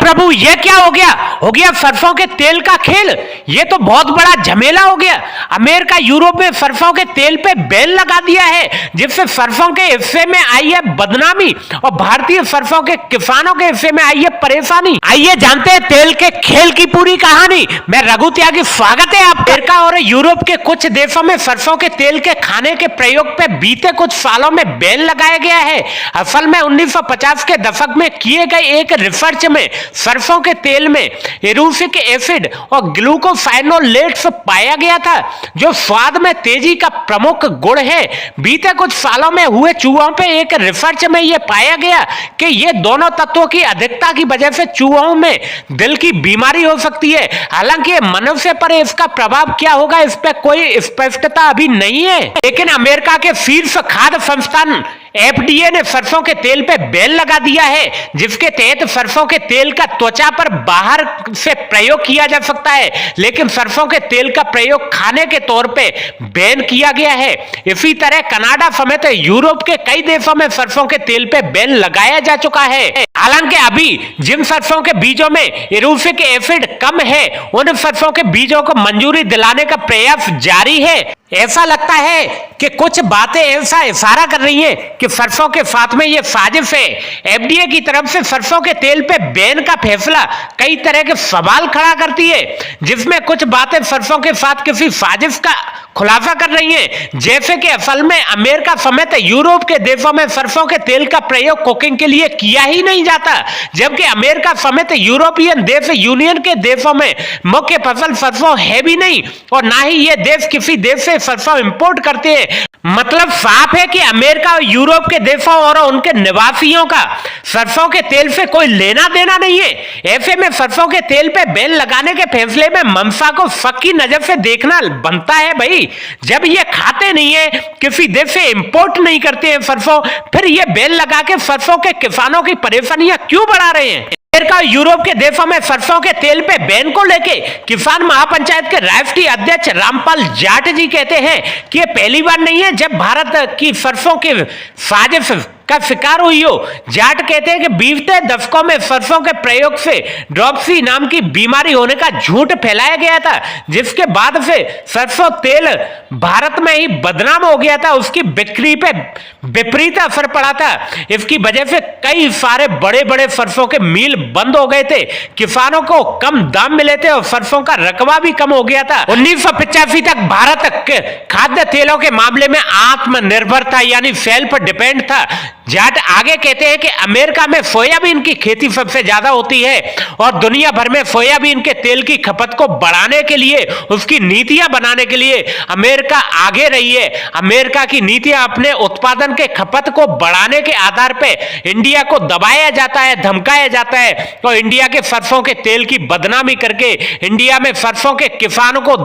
प्रभु ये क्या हो गया? हो गया सरसों के तेल का खेल। ये तो बहुत बड़ा झमेला हो गया। अमेरिका यूरोप में सरसों के तेल पे बैन लगा दिया है, जिससे सरसों के हिस्से में आई है बदनामी और भारतीय सरसों के किसानों के हिस्से में आई है परेशानी। आइए जानते हैं तेल के खेल की पूरी कहानी। मैं रघु त्यागी, स्वागत है आपका। अमेरिका और यूरोप के कुछ देशों में सरसों के तेल के खाने के प्रयोग पे बीते कुछ सालों में बैन लगाया गया है। असल में 1950 के दशक में किए गए एक रिसर्च में सरसों के तेल में एरुसिक एसिड और ग्लूकोसाइनोलेट्स पाया गया था, जो स्वाद में तेजी का प्रमुख गुण है। बीते कुछ सालों में हुए चूहों पे एक रिसर्च में यह पाया गया कि ये दोनों तत्वों की अधिकता की वजह से चूहों में दिल की बीमारी हो सकती है। हालांकि मनुष्य पर इसका प्रभाव क्या होगा, इस पर कोई स्पष्टता अभी नहीं है। लेकिन अमेरिका के शीर्ष खाद्य संस्थान FDA ने सरसों के तेल पे बैन लगा दिया है, जिसके तहत सरसों के तेल का त्वचा पर बाहर से प्रयोग किया जा सकता है, लेकिन सरसों के तेल का प्रयोग खाने के तौर पे बैन किया गया है। इसी तरह कनाडा समेत यूरोप के कई देशों में सरसों के तेल पे बैन लगाया जा चुका है। हालांकि अभी जिन सरसों के बीजों में एरुसिक एसिड कम है, उन सरसों के बीजों को मंजूरी दिलाने का प्रयास जारी है। ऐसा लगता है कि कुछ बातें ऐसा इशारा कर रही हैं कि सरसों के साथ में यह साजिश है। FDA की तरफ से सरसों के तेल पे बैन का फैसला कई तरह के सवाल खड़ा करती है, जिसमें कुछ बातें सरसों के साथ किसी साजिश का खुलासा कर रही हैं, जैसे कि असल में अमेरिका समेत यूरोप के देशों में सरसों के तेल का प्रयोग कुकिंग के लिए किया ही नहीं जाता, जबकि अमेरिका समेत यूरोपियन देश यूनियन के देशों में मुख्य फसल सरसों है भी नहीं, और ना ही ये देश किसी देश से सरसों इंपोर्ट करते हैं। मतलब साफ है कि अमेरिका और यूरोप के देशों और उनके निवासियों का सरसों के तेल से कोई लेना देना नहीं है। ऐसे में सरसों के तेल पे बैन लगाने के फैसले में मंशा को शक की नजर से देखना बनता है। भाई, जब ये खाते नहीं है, किसी देश से इंपोर्ट नहीं करते हैं सरसों, फिर ये बैन लगा के सरसों के किसानों की परेशानियां क्यों बढ़ा रहे हैं? अमेरिका और यूरोप के देशों में सरसों के तेल पे बैन को लेके किसान महापंचायत के राष्ट्रीय अध्यक्ष रामपाल जाट जी कहते हैं कि ये पहली बार नहीं है जब भारत की सरसों की साजिश का शिकार हुई हो। जाट कहते हैं कि बीते दशकों में सरसों के प्रयोग से ड्रॉप्सी नाम की बीमारी होने का झूठ फैलाया गया था, जिसके बाद से सरसों तेल भारत में ही बदनाम हो गया था। उसकी बिक्री पे विपरीत असर पड़ा था। इसकी वजह से कई सारे बड़े बड़े सरसों के मिल बंद हो गए थे, किसानों को कम दाम मिले थे और सरसों का रकबा भी कम हो गया था। 1985 तक भारत खाद्य तेलों के मामले में आत्मनिर्भर था, यानी सेल्फ डिपेंड था। जाट आगे कहते हैं कि अमेरिका में सोयाबीन की खेती सबसे ज्यादा होती है और दुनिया भर में सोयाबीन के तेल की खपत को बढ़ाने के लिए, उसकी नीतियां बनाने के लिए अमेरिका आगे रही है। अमेरिका की नीतियां अपने उत्पादन के खपत को बढ़ाने के आधार पर इंडिया को दबाया जाता है, धमकाया जाता है, तो इंडिया के सरसों के तेल की बदनामी करके इंडिया में सरसों के किसानों को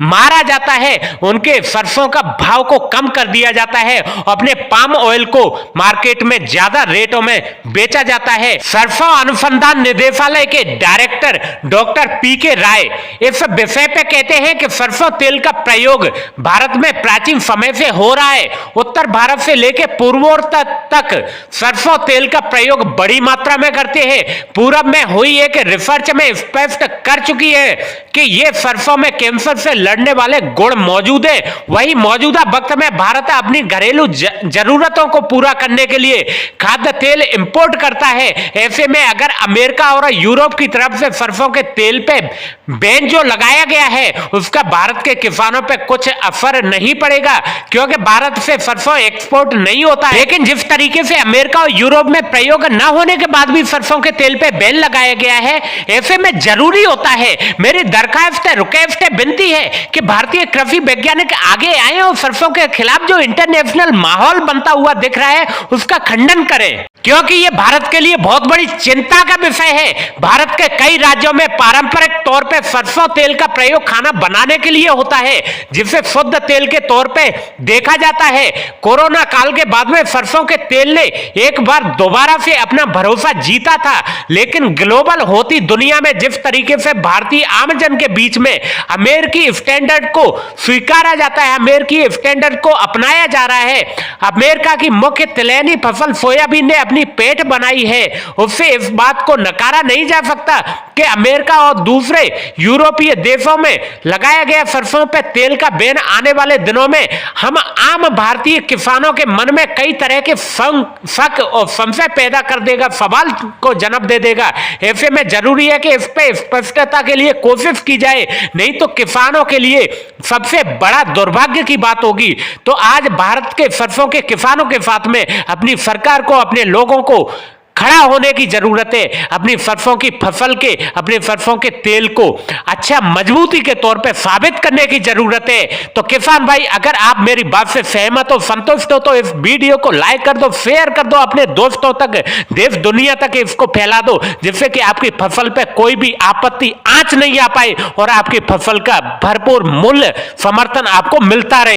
मारा जाता है, उनके सरसों का भाव को कम कर दिया जाता है, अपने पाम ऑयल को मार्केट में ज्यादा रेटों में बेचा जाता है। सरसों अनुसंधान निदेशालय के डायरेक्टर डॉक्टर पीके राय इस विषय पे कहते हैं कि सरसों तेल का प्रयोग भारत में प्राचीन समय से हो रहा है। उत्तर भारत से लेकर पूर्वोत्तर तक सरसों तेल का प्रयोग बड़ी मात्रा में करते हैं। पूरब में हुई एक रिसर्च में स्पष्ट कर चुकी है कि ये सरसों में कैंसर से लड़ने वाले गुण मौजूद है। वही मौजूदा वक्त में भारत अपनी घरेलू जरूरतों को पूरा करने के लिए खाद्य तेल इंपोर्ट करता है। ऐसे में अगर अमेरिका और यूरोप की तरफ से सरसों के तेल पे बैन जो लगाया गया है, उसका भारत के किसानों पे कुछ असर नहीं पड़ेगा, क्योंकि भारत से सरसों एक्सपोर्ट नहीं होता है। लेकिन जिस तरीके से अमेरिका और यूरोप में प्रयोग न होने के बाद भी सरसों के तेल पे बैन लगाया गया है, ऐसे में जरूरी होता है, मेरी दरखास्त है, रिक्वेस्ट है, विनती है कि भारतीय कृषि वैज्ञानिक आगे आए और सरसों के खिलाफ जो इंटरनेशनल माहौल बनता हुआ दिख रहा है उसका खंडन करें, क्योंकि यह भारत के लिए बहुत बड़ी चिंता का विषय है। भारत के कई राज्यों में पारंपरिक तौर पे सरसों तेल का प्रयोग खाना बनाने के लिए होता है, जिसे शुद्ध तेल के तौर पे देखा जाता है। कोरोना काल के बाद में सरसों के तेल ने एक बार दोबारा से अपना भरोसा जीता था, लेकिन ग्लोबल होती दुनिया में जिस तरीके से भारतीय आमजन के बीच में अमेरिकी स्टैंडर्ड को स्वीकारा जाता है, अमेरिकी स्टैंडर्ड को अपनाया जा रहा है। अमेरिका की मुख्य तिलहनी फसल सोयाबीन ने अपनी अपनी पेट बनाई है, उससे इस बात को नकारा नहीं जा सकता कि अमेरिका और दूसरे यूरोपीय देशों में लगाया गया सरसों पे तेल का बैन आने वाले दिनों में हम आम भारतीय किसानों के मन में कई तरह के शक और संशय पैदा कर देगा, सवाल को जन्म दे देगा। ऐसे में जरूरी है कि इस पे स्पष्टता के लिए कोशिश की जाए, नहीं तो किसानों के लिए सबसे बड़ा दुर्भाग्य की बात होगी। तो आज भारत के सरसों के किसानों के साथ में अपनी सरकार को, अपने लोगों को खड़ा होने की जरूरत है। अपनी सरसों की फसल के, अपने सरसों के तेल को अच्छा मजबूती के तौर पे साबित करने की जरूरत है। तो किसान भाई, अगर आप मेरी बात से सहमत हो, संतुष्ट हो, तो इस वीडियो को लाइक कर दो, शेयर कर दो अपने दोस्तों तक, देश दुनिया तक इसको फैला दो, जिससे कि आपकी फसल पे कोई भी आपत्ति आंच नहीं आ पाए और आपकी फसल का भरपूर मूल्य समर्थन आपको मिलता रहे।